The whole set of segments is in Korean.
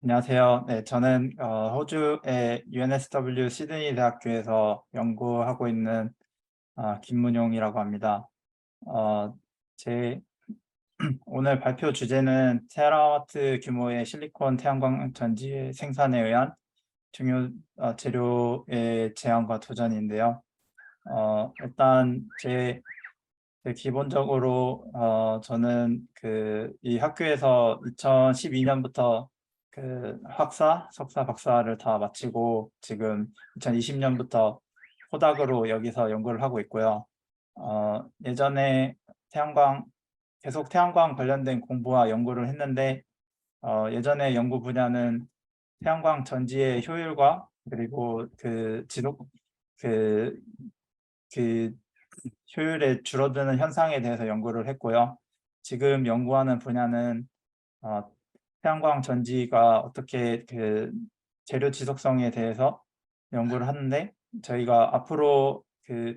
안녕하세요. 네, 저는 호주의 UNSW 시드니 대학교에서 연구하고 있는 김문용이라고 합니다. 어, 제 오늘 발표 주제는 테라와트 규모의 실리콘 태양광 전지 생산에 의한 중요 재료의 제한과 도전인데요. 일단 기본적으로 저는 이 학교에서 2012년부터 석사, 박사를 다 마치고 지금 2020년부터 포닥으로 여기서 연구를 하고 있고요. 예전에 태양광 계속 태양광 관련된 공부와 연구를 했는데 예전에 연구 분야는 태양광 전지의 효율과 그리고 그, 그 효율의 줄어드는 현상에 대해서 연구를 했고요. 지금 연구하는 분야는 어, 태양광 전지가 어떻게 재료 지속성에 대해서 연구를 하는데, 저희가 앞으로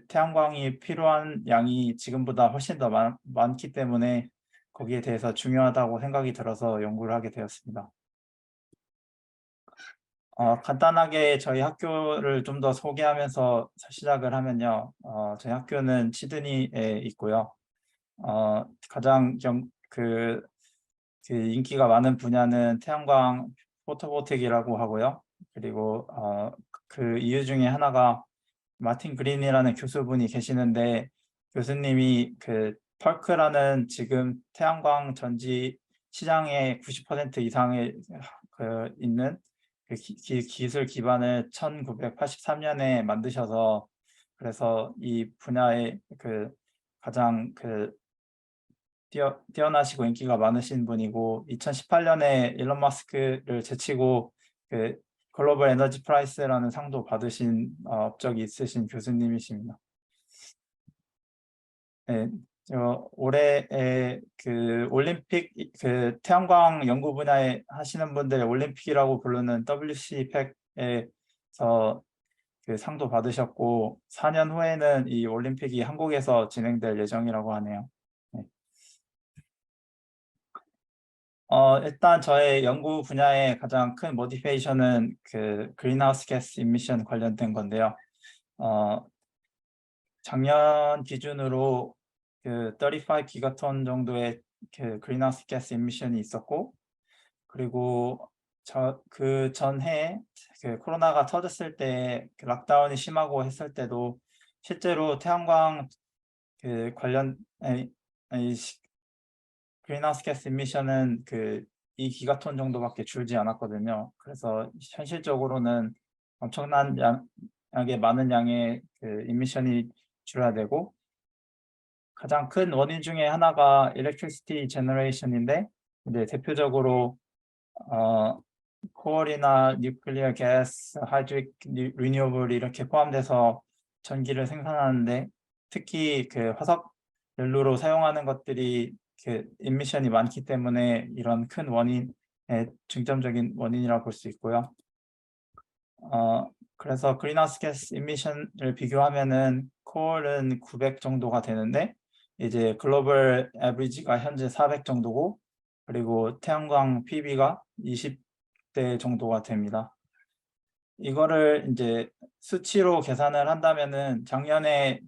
태양광이 필요한 양이 지금보다 훨씬 더 많기 때문에 거기에 대해서 중요하다고 생각이 들어서 연구를 하게 되었습니다. 간단하게 저희 학교를 좀 더 소개하면서 시작을 하면요. 저희 학교는 시드니에 있고요. 가장 인기가 많은 분야는 태양광 포토볼테이크라고 하고요. 그리고 그 이유 중에 하나가 마틴 그린이라는 교수분이 계시는데, 교수님이 펄크라는 지금 태양광 전지 시장의 90% 이상의 있는 기술 기반을 1983년에 만드셔서, 그래서 이 분야의 가장 뛰어나시고 인기가 많으신 분이고, 2018년에 일론 마스크를 제치고 글로벌 에너지 프라이스라는 상도 받으신 업적이 있으신 교수님이십니다. 네, 올해에 올림픽 태양광 연구 분야에 하시는 분들 올림픽이라고 부르는 WC 팩에서 상도 받으셨고, 4년 후에는 이 올림픽이 한국에서 진행될 예정이라고 하네요. 네. 일단 저의 연구 분야의 가장 큰 모티베이션은 그린하우스 가스 이미션 관련된 건데요. 어, 작년 기준으로 35 기가톤 정도의 그린하우스 가스 이미션이 있었고, 그리고 그 전해에 코로나가 터졌을 때 락다운이 심하고 했을 때도 실제로 태양광 관련 그린하우스 가스 이미션은 2기가톤 정도밖에 줄지 않았거든요. 그래서 현실적으로는 엄청난 양의 많은 양의 이미션이 줄어야 되고, 가장 큰 원인 중에 하나가 electricity generation인데, 이제 대표적으로 어, 코얼이나 뉴클리어 가스, 하이드릭 리뉴어블 이렇게 포함돼서 전기를 생산하는데, 특히 화석 연료로 사용하는 것들이 인미션이 많기 때문에 이런 큰 원인의 중점적인 원인이라고 볼 수 있고요. 그래서 그린하우스 가스 인미션을 비교하면은 코얼은 900 정도가 되는데, 이제 글로벌 에버리지가 현재 400 정도고, 그리고 태양광 PB가 20대 정도가 됩니다. 이거를 이제 수치로 계산을 한다면은 작년에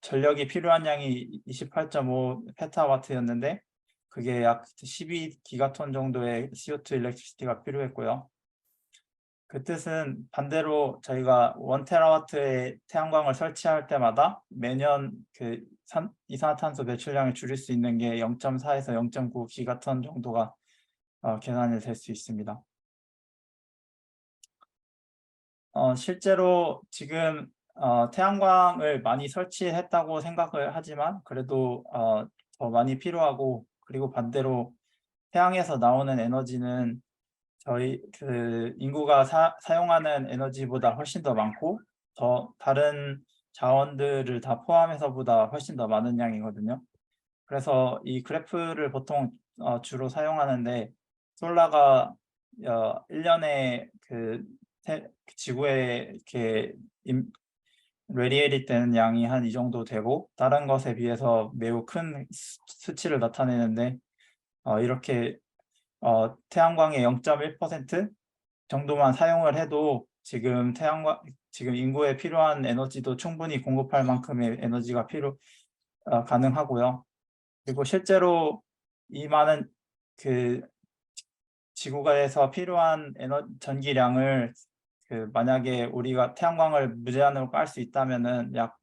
전력이 필요한 양이 28.5 페타와트였는데, 그게 약 12기가톤 정도의 CO2 일렉트리시티가 필요했고요. 그 뜻은 반대로 저희가 1테라와트의 태양광을 설치할 때마다 매년 이산화탄소 배출량을 줄일 수 있는 게 0.4에서 0.9 기가톤 정도가 계산이 될 수 있습니다. 실제로 지금 태양광을 많이 설치했다고 생각을 하지만, 그래도 더 많이 필요하고, 그리고 반대로 태양에서 나오는 에너지는 저희 인구가 사용하는 에너지보다 훨씬 더 많고, 다른 자원들을 다 포함해서보다 훨씬 더 많은 양이거든요. 그래서 이 그래프를 보통 주로 사용하는데, 솔라가 1년에 지구에 이렇게 레디에이트 되는 양이 한 이 정도 되고, 다른 것에 비해서 매우 큰 수치를 나타내는데, 이렇게 태양광의 0.1% 정도만 사용을 해도 지금 인구에 필요한 에너지도 충분히 공급할 만큼의 에너지가 가능하고요. 그리고 실제로 이 많은 지구에서 필요한 전기량을 만약에 우리가 태양광을 무제한으로 깔 수 있다면은 약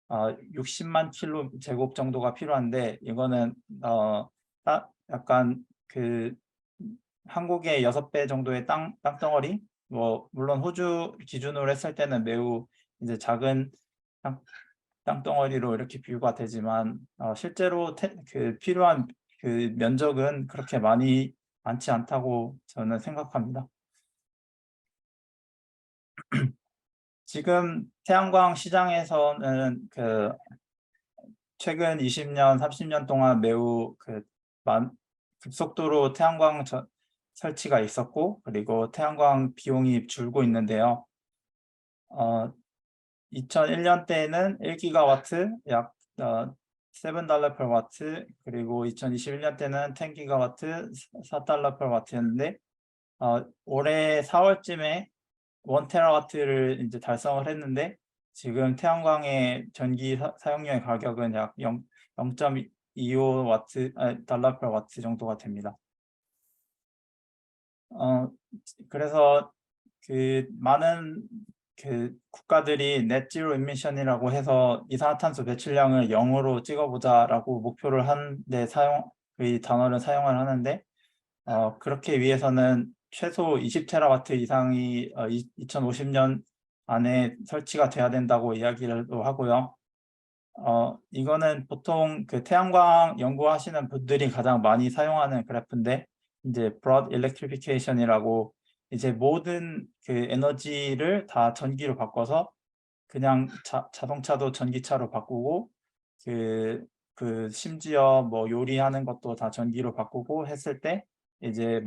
60만 킬로 제곱 정도가 필요한데, 이거는 약간 한국의 6배 정도의 땅덩어리, 물론 호주 기준으로 했을 때는 매우 이제 작은 땅덩어리로 이렇게 비유가 되지만, 실제로 필요한 면적은 그렇게 많지 않다고 저는 생각합니다. 지금 태양광 시장에서는 최근 20년, 30년 동안 매우 급속도로 태양광 설치가 있었고, 그리고 태양광 비용이 줄고 있는데요. 2001년대에는 1기가와트 약 $7 per watt, 그리고 2021년대는 10기가와트 $4 per watt였는데, 올해 4월쯤에 1테라와트를 이제 달성을 했는데, 지금 태양광의 전기 사용료의 가격은 약 0.25와트 달러 per 와트 정도가 됩니다. 그래서 많은 국가들이 넷지로 인미션이라고 해서 이산화탄소 배출량을 0으로 찍어보자라고 목표를 하는데 이 단어를 사용을 하는데, 그렇게 위해서는 최소 20테라와트 이상이 2050년 안에 설치가 돼야 된다고 이야기를 하고요. 이거는 보통 태양광 연구하시는 분들이 가장 많이 사용하는 그래프인데, 이제 broad electrification이라고, 이제 모든 에너지를 다 전기로 바꿔서 그냥 자동차도 전기차로 바꾸고, 심지어 뭐 요리하는 것도 다 전기로 바꾸고 했을 때, 이제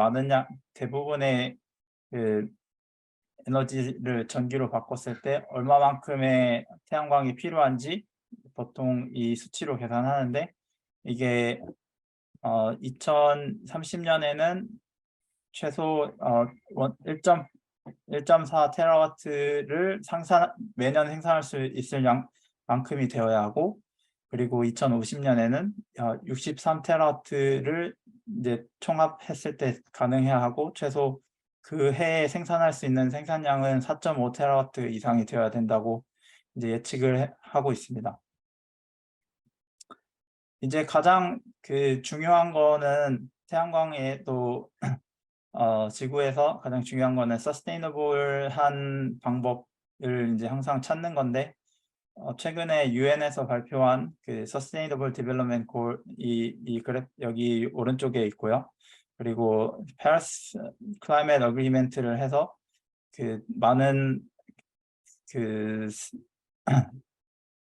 대부분의 에너지를 전기로 바꿨을 때 얼마만큼의 태양광이 필요한지 보통 이 수치로 계산하는데, 이게 2030년에는 최소 1.4 테라와트를 매년 생산할 수 있을 만큼이 되어야 하고, 그리고 2050년에는 63 테라와트를 이제 총합했을 때 가능해야 하고, 최소 그 해에 생산할 수 있는 생산량은 4.5 테라와트 이상이 되어야 된다고 이제 예측을 하고 있습니다. 이제 가장 중요한 거는 태양광에도 지구에서 가장 중요한 거는 서스테이너블한 방법을 이제 항상 찾는 건데, 최근에 유엔에서 발표한 Sustainable Development Goal, 이 그래프 여기 오른쪽에 있고요. 그리고 Paris Climate Agreement를 해서 많은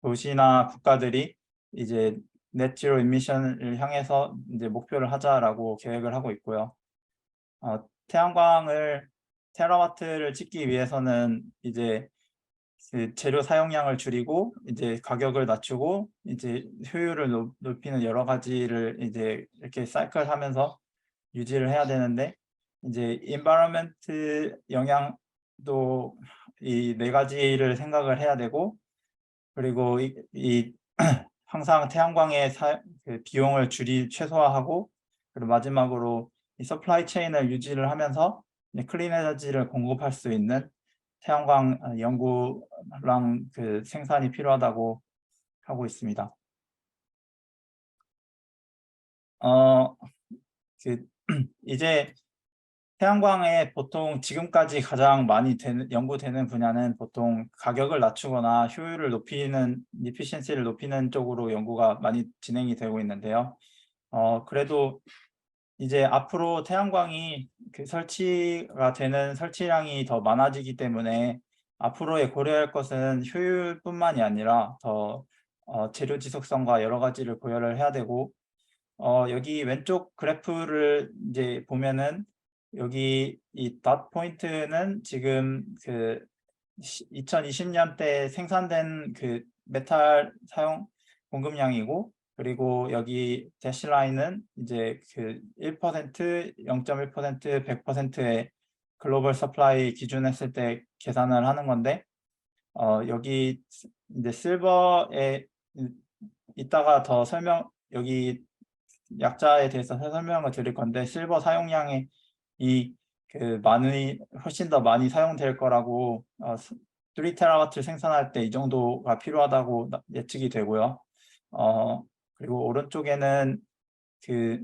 도시나 국가들이 이제 넷지로 인미션을 향해서 이제 목표를 하자라고 계획을 하고 있고요. 태양광을 테라와트를 찍기 위해서는 이제 재료 사용량을 줄이고 이제 가격을 낮추고 이제 효율을 높이는 여러 가지를 이제 이렇게 사이클하면서 유지를 해야 되는데, 이제 environment 영향도 이 4가지를 생각을 해야 되고, 그리고 항상 태양광의 비용을 최소화하고, 그리고 마지막으로 이 서플라이 체인을 유지를 하면서 클린 에너지를 공급할 수 있는 태양광 연구랑 생산이 필요하다고 하고 있습니다. 이제 태양광에 보통 지금까지 가장 많이 연구되는 분야는 보통 가격을 낮추거나 효율을 높이는, efficiency를 높이는 쪽으로 연구가 많이 진행이 되고 있는데요. 그래도 이제 앞으로 태양광이 설치가 되는 설치량이 더 많아지기 때문에 앞으로의 고려할 것은 효율뿐만이 아니라 더 재료 지속성과 여러 가지를 고려를 해야 되고, 여기 왼쪽 그래프를 이제 보면은 여기 이 닷 포인트는 지금 2020년대 생산된 메탈 공급량이고, 그리고 여기 대시라인은 이제 그 1%, 0.1%, 100%의 글로벌 서플라이 기준했을 때 계산을 하는 건데, 여기 이제 실버에 이따가 더 여기 약자에 대해서 설명을 드릴 건데, 실버 사용량이 훨씬 더 많이 사용될 거라고 3테라와트 생산할 때 이 정도가 필요하다고 예측이 되고요. 그리고 오른쪽에는 그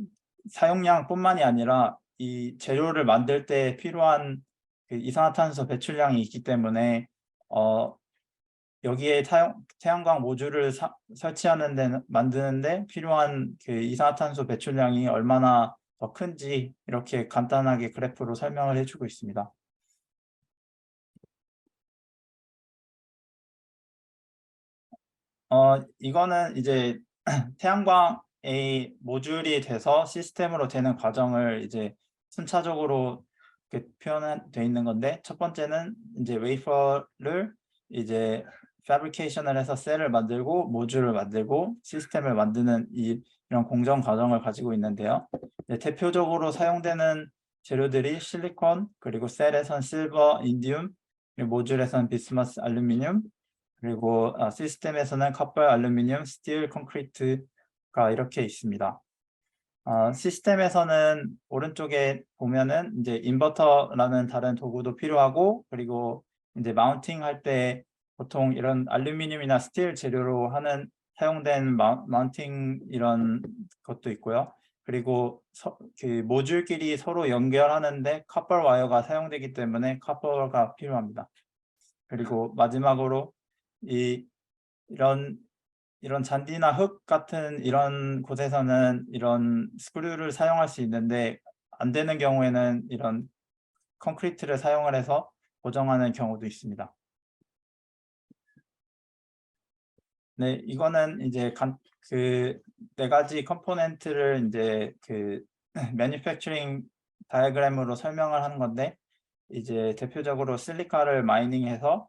사용량뿐만이 아니라 이 재료를 만들 때 필요한 그 이산화탄소 배출량이 있기 때문에 여기에 태양광 모듈을 만드는데 필요한 그 이산화탄소 배출량이 얼마나 더 큰지 이렇게 간단하게 그래프로 설명을 해주고 있습니다. 이거는 이제 태양광의 모듈이 돼서 시스템으로 되는 과정을 이제 순차적으로 표현되어 있는 건데, 첫 번째는 이제 웨이퍼를 이제 패브리케이션을 해서 셀을 만들고 모듈을 만들고 시스템을 만드는 이런 공정 과정을 가지고 있는데요. 대표적으로 사용되는 재료들이 실리콘, 그리고 셀에선 실버, 인디움, 그리고 모듈에선 비스머스, 알루미늄, 그리고 시스템에서는 커플, 알루미늄, 스틸, 콘크리트가 이렇게 있습니다. 시스템에서는 오른쪽에 보면은 이제 인버터라는 다른 도구도 필요하고, 그리고 이제 마운팅 할 때 보통 이런 알루미늄이나 스틸 재료로 사용된 마운팅 이런 것도 있고요. 그리고 그 모듈끼리 서로 연결하는데 커플 와이어가 사용되기 때문에 커플가 필요합니다. 그리고 마지막으로 이런 잔디나 흙 같은 이런 곳에서는 이런 스크류를 사용할 수 있는데, 안 되는 경우에는 이런 콘크리트를 사용을 해서 고정하는 경우도 있습니다. 네, 이거는 이제 그 네 가지 컴포넌트를 이제 그 매니팩처링 다이어그램으로 설명을 하는 건데, 이제 대표적으로 실리카를 마이닝해서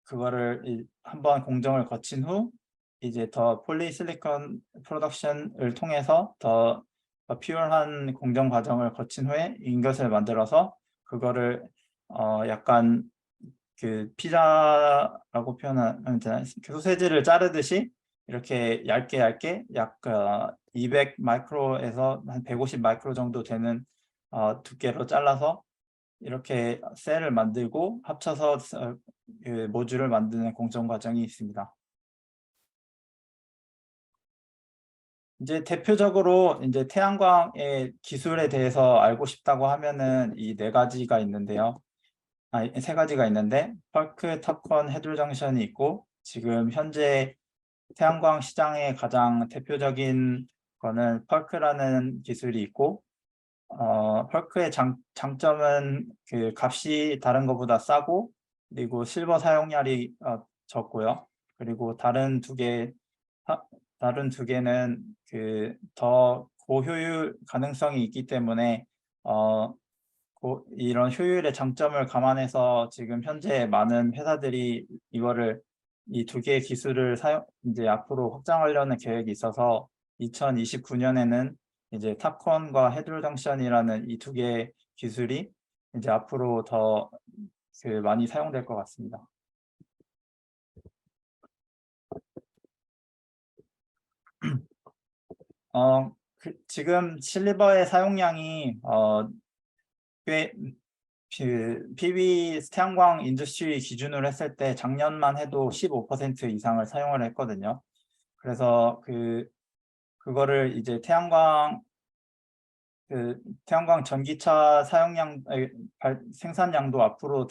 그거를 한번 공정을 거친 후 이제 더 폴리실리콘 프로덕션을 통해서 더 퓨어한 공정 과정을 거친 후에 인것을 만들어서 그거를 약간 그 피자라고 표현하면 되나요? 그 소세지를 자르듯이 이렇게 얇게 약 200 마이크로에서 한 150 마이크로 정도 되는 두께로 잘라서 이렇게 셀을 만들고 합쳐서 그 모듈을 만드는 공정 과정이 있습니다. 이제 대표적으로 이제 태양광의 기술에 대해서 알고 싶다고 하면은 이 네 가지가 있는데요. 세 가지가 있는데, 펄크, 탑콘, 헤드 정션이 있고, 지금 현재 태양광 시장의 가장 대표적인 거는 펄크라는 기술이 있고, 펄크의 장점은 그 값이 다른 것보다 싸고, 그리고 실버 사용량이 적고요. 그리고 다른 두 개는 그 더 고효율 가능성이 있기 때문에 이런 효율의 장점을 감안해서 지금 현재 많은 회사들이 이 두 개의 기술을 이제 앞으로 확장하려는 계획이 있어서 2029년에는 이제 탑콘과 헤드 정션이라는 이 두 개의 기술이 이제 앞으로 더 많이 사용될 것 같습니다. 지금 실리버의 사용량이 꽤 PV 태양광 인더스트리 기준으로 했을 때 작년만 해도 15% 이상을 사용을 했거든요. 그래서 그거를 이제 태양광 전기차 생산량도 앞으로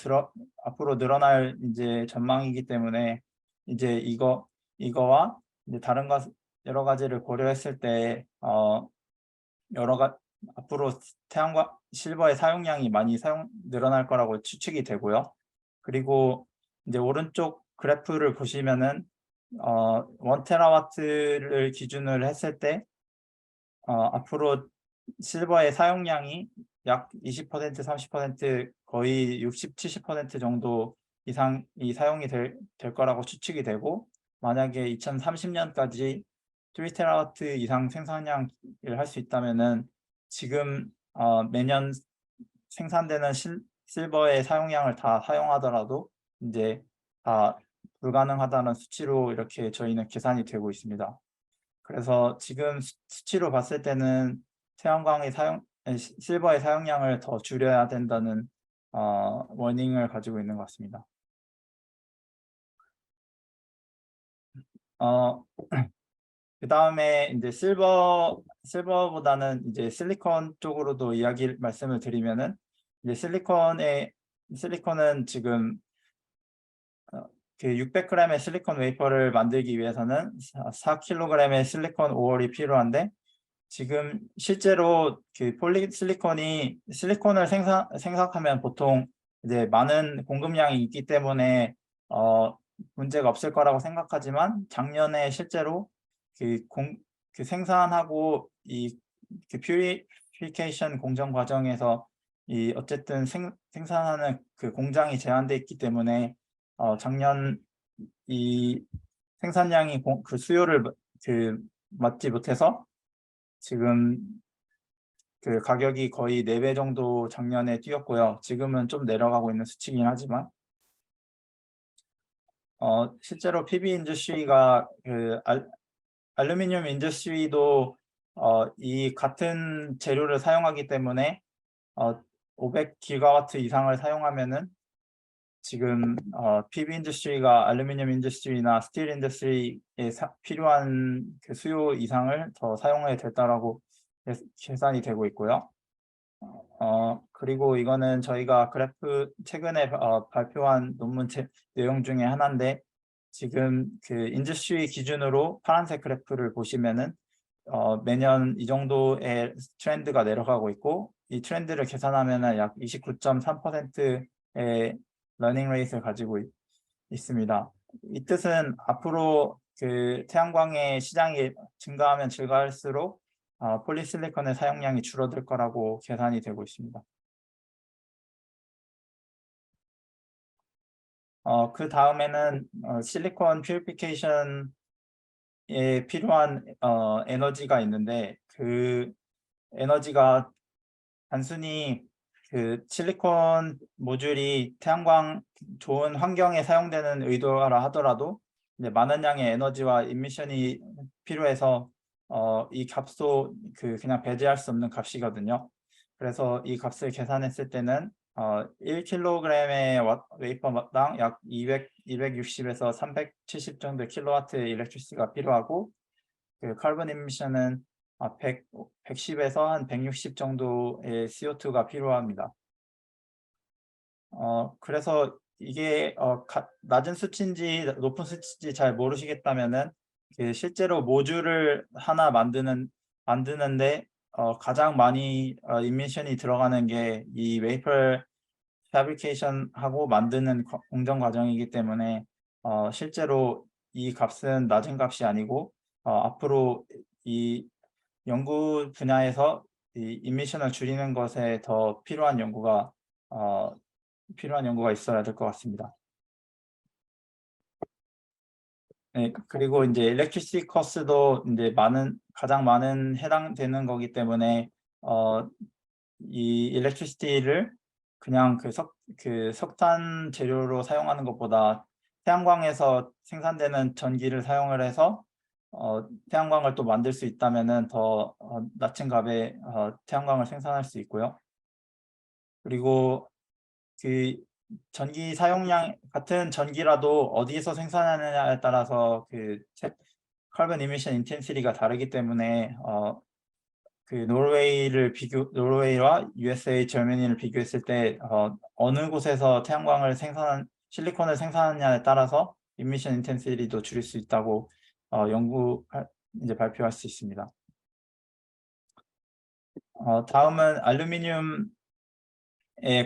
늘어날 이제 전망이기 때문에 이제 이거와 이제 다른 여러 가지를 고려했을 때 앞으로 실버의 사용량이 많이 늘어날 거라고 추측이 되고요. 그리고 이제 오른쪽 그래프를 보시면은 1테라와트를 기준으로 했을 때 앞으로 실버의 사용량이 약 20%, 30%, 거의 60, 70% 정도 이상이 사용이 될 거라고 추측이 되고, 만약에 2030년까지 3테라와트 이상 생산량을 할 수 있다면은 지금 매년 생산되는 실버의 사용량을 다 사용하더라도 이제 다 불가능하다는 수치로 이렇게 저희는 계산이 되고 있습니다. 그래서 지금 수치로 봤을 때는 태양광의 실버의 사용량을 더 줄여야 된다는 워닝을 가지고 있는 것 같습니다. 그 다음에 이제 실버보다는 이제 실리콘 쪽으로도 말씀을 드리면은 이제 실리콘은 지금 그 600g의 실리콘 웨이퍼를 만들기 위해서는 4kg의 실리콘 오월이 필요한데 지금 실제로 그 실리콘을 생산하면 보통 이제 많은 공급량이 있기 때문에 문제가 없을 거라고 생각하지만 작년에 실제로 그 생산하고 그 퓨리피케이션 공정 과정에서 어쨌든 생산하는 그 공장이 제한돼 있기 때문에 작년 이 생산량이 그 수요를 맞지 못해서 지금 그 가격이 거의 4배 정도 작년에 뛰었고요. 지금은 좀 내려가고 있는 수치긴 하지만 실제로 PB 인더스트리가 알루미늄 인더스트리도 이 같은 재료를 사용하기 때문에 500기가와트 이상을 사용하면은 지금 PB 인더스트리가 알루미늄 인더스트리나 스틸 인더스트리에 필요한 그 수요 이상을 더 사용해야 됐다라고 계산이 되고 있고요. 그리고 이거는 저희가 최근에 발표한 논문 내용 중에 하나인데 지금 그 인더스트리 기준으로 파란색 그래프를 보시면은 매년 이 정도의 트렌드가 내려가고 있고 이 트렌드를 계산하면은 약 29.3%의 러닝 레이트를 가지고 있습니다. 이 뜻은 앞으로 그 태양광의 시장이 증가하면 증가할수록 폴리실리콘의 사용량이 줄어들 거라고 계산이 되고 있습니다. 그 다음에는 실리콘 퓨리피케이션에 필요한 에너지가 있는데 그 에너지가 단순히 그 실리콘 모듈이 태양광 좋은 환경에 사용되는 의도라 하더라도 이제 많은 양의 에너지와 인미션이 필요해서 이 값도 그냥 배제할 수 없는 값이거든요. 그래서 이 값을 계산했을 때는 1kg의 웨이퍼당 약 260에서 370 정도의 킬로와트의 일렉트리시티가 필요하고 그 카본 인미션은 110에서 한 160 정도의 CO2가 필요합니다. 그래서 이게 낮은 수치인지 높은 수치인지 잘 모르시겠다면은 실제로 모듈을 하나 만드는데 가장 많이 인미션이 들어가는 게 이 웨이퍼 패브리케이션 하고 만드는 공정 과정이기 때문에 실제로 이 값은 낮은 값이 아니고 앞으로 이 연구 분야에서 이 인미션을 줄이는 것에 더 필요한 연구가 있어야 될 것 같습니다. 네, 그리고 이제 일렉트리시티 코스트도 이제 가장 많은 해당되는 거기 때문에 이 일렉트리시티를 그냥 그 석탄 재료로 사용하는 것보다 태양광에서 생산되는 전기를 사용을 해서 태양광을 또 만들 수 있다면은 더 낮은 값에 태양광을 생산할 수 있고요. 그리고 그 전기 사용량 같은 전기라도 어디에서 생산하느냐에 따라서 그 카본 이미션 인텐시티가 다르기 때문에 그 노르웨이와 USA, 저머니를 비교했을 때 어느 곳에서 실리콘을 생산하느냐에 따라서 이미션 인텐시티도 줄일 수 있다고 이제 발표할 수 있습니다. 다음은 알루미늄에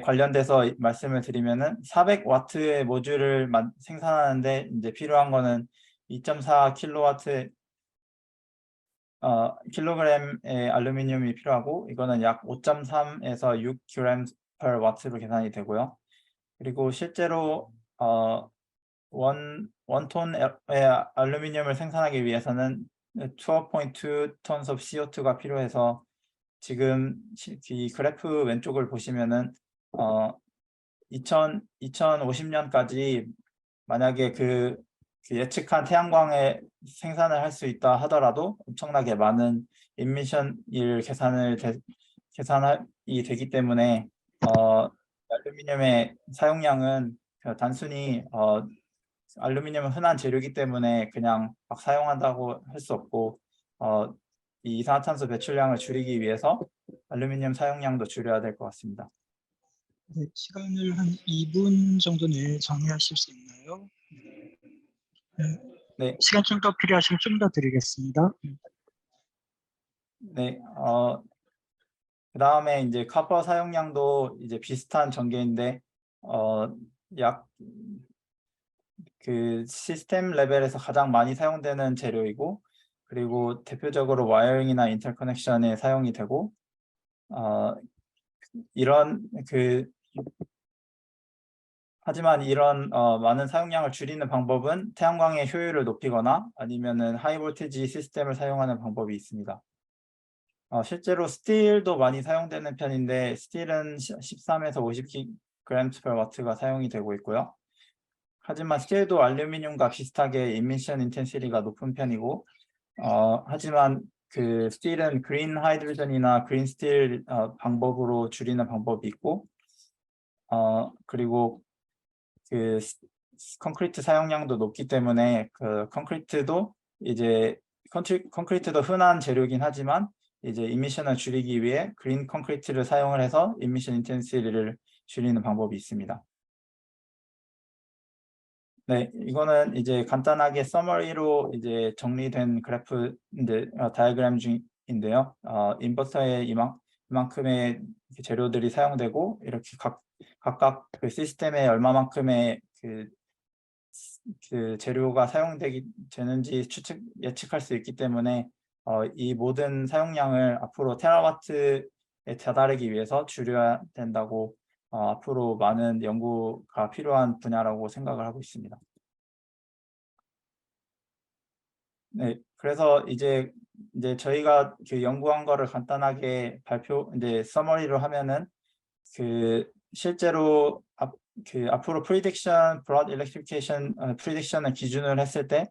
관련돼서 말씀을 드리면은 400와트의 모듈을 생산하는데 이제 필요한 거는 2.4 킬로그램의 알루미늄이 필요하고 이거는 약 5.3에서 6g per 와트로 계산이 되고요. 그리고 실제로 원톤의 알루미늄을 생산하기 위해서는 12.2 tons of CO2가 필요해서 지금 이 그래프 왼쪽을 보시면은 2050년까지 만약에 그 예측한 태양광의 생산을 할 수 있다 하더라도 엄청나게 많은 임미션일 계산이 되기 때문에 알루미늄의 사용량은 단순히 알루미늄은 흔한 재료이기 때문에 그냥 막 사용한다고 할 수 없고 이 이산화탄소 배출량을 줄이기 위해서 알루미늄 사용량도 줄여야 될 것 같습니다. 네, 시간을 한 2분 정도 내에 정리하실 수 있나요? 네, 시간 좀 더 필요하시면 좀 더 드리겠습니다. 네. 그다음에 이제 카퍼 사용량도 이제 비슷한 전개인데 약 그 시스템 레벨에서 가장 많이 사용되는 재료이고, 그리고 대표적으로 와이어링이나 인터커넥션에 사용이 되고, 이런 하지만 이런 많은 사용량을 줄이는 방법은 태양광의 효율을 높이거나 아니면은 하이 볼티지 시스템을 사용하는 방법이 있습니다. 실제로 스틸도 많이 사용되는 편인데 스틸은 13에서 50g per W가 사용이 되고 있고요. 하지만 스틸도 알루미늄과 비슷하게 이미션 인텐시티가 높은 편이고, 하지만 그 스틸은 그린 하이드로전이나 그린 스틸 방법으로 줄이는 방법이 있고, 그리고 그 콘크리트 사용량도 높기 때문에 그 콘크리트도 흔한 재료이긴 하지만 이제 이미션을 줄이기 위해 그린 콘크리트를 사용을 해서 이미션 인텐시티를 줄이는 방법이 있습니다. 네, 이거는 이제 간단하게 서머리로 이제 정리된 그래프인데 다이어그램 중인데요. 인버터에 이만큼의 재료들이 사용되고 이렇게 각각 그 시스템에 얼마만큼의 그 재료가 되는지 예측할 수 있기 때문에 이 모든 사용량을 앞으로 테라와트에 다다르기 위해서 줄여야 된다고 앞으로 많은 연구가 필요한 분야라고 생각을 하고 있습니다. 네, 그래서 이제 저희가 그 연구한 거를 간단하게 이제 서머리로 하면은 실제로 앞으로 프리딕션, 브로드 일렉트리피케이션 프리딕션을 기준으로 했을 때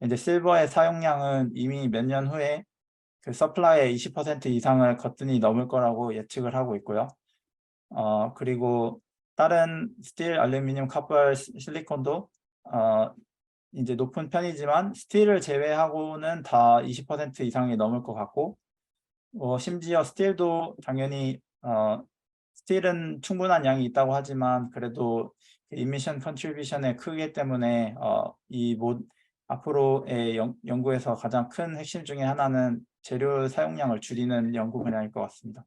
이제 실버의 사용량은 이미 몇 년 후에 그 서플라이의 20% 이상을 거뜬히 넘을 거라고 예측을 하고 있고요. 그리고 다른 스틸, 알루미늄, 커퍼, 실리콘도 이제 높은 편이지만 스틸을 제외하고는 다 20% 이상이 넘을 것 같고, 심지어 스틸도 당연히 스틸은 충분한 양이 있다고 하지만 그래도 이미션 컨트리뷰션의 크기 때문에 앞으로의 연구에서 가장 큰 핵심 중에 하나는 재료 사용량을 줄이는 연구 분야일 것 같습니다.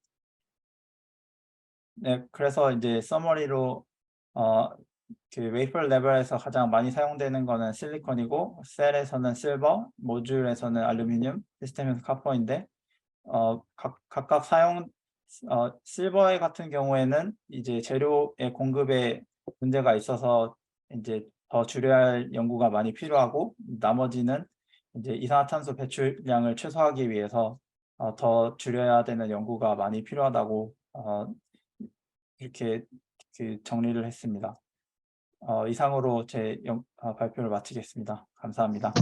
네, 그래서 이제 서머리로 그 웨이퍼 레벨에서 가장 많이 사용되는 거는 실리콘이고, 셀에서는 실버, 모듈에서는 알루미늄, 시스템에서 카퍼인데 각각 실버 같은 경우에는 이제 재료의 공급에 문제가 있어서 이제 더 줄여야 할 연구가 많이 필요하고, 나머지는 이제 이산화탄소 배출량을 최소화하기 위해서 더 줄여야 되는 연구가 많이 필요하다고 이렇게 정리를 했습니다. 이상으로 제 발표를 마치겠습니다. 감사합니다.